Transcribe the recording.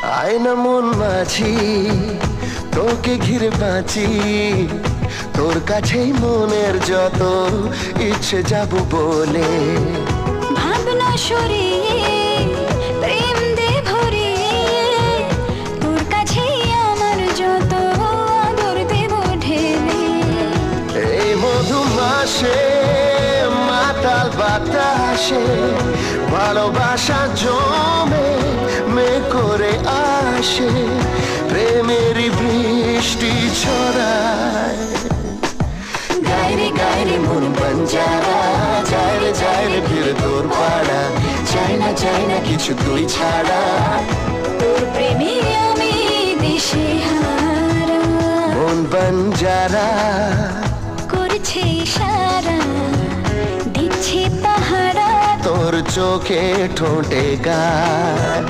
আয়না মন মাঝি, তোকে ঘিরে বাঁচি, তোর কাছেই মনের যত ইচ্ছে যাব বলে। ভাবনা সরিয়ে প্রেম দে ভরিয়ে, তোর কাছেই আমার যত আদর দেব ঢেলে। এই মধু মাসে মাতাল বাতাসে ভালোবাসা জমে মে করে আসে, প্রেমেরই বৃষ্টি ছড়ায়। গায়রে গায়রে মন বঞ্জারা, যায় রে যায় রে ফিরে তোর পাড়া, চাই না কিছু তুই ছাড়া। তোর প্রেমে আমি দিশে হারা, মন বঞ্জারা করছে ইশারা, দিচ্ছে পাহারা। তোর চোখে ঠোঁটে গান।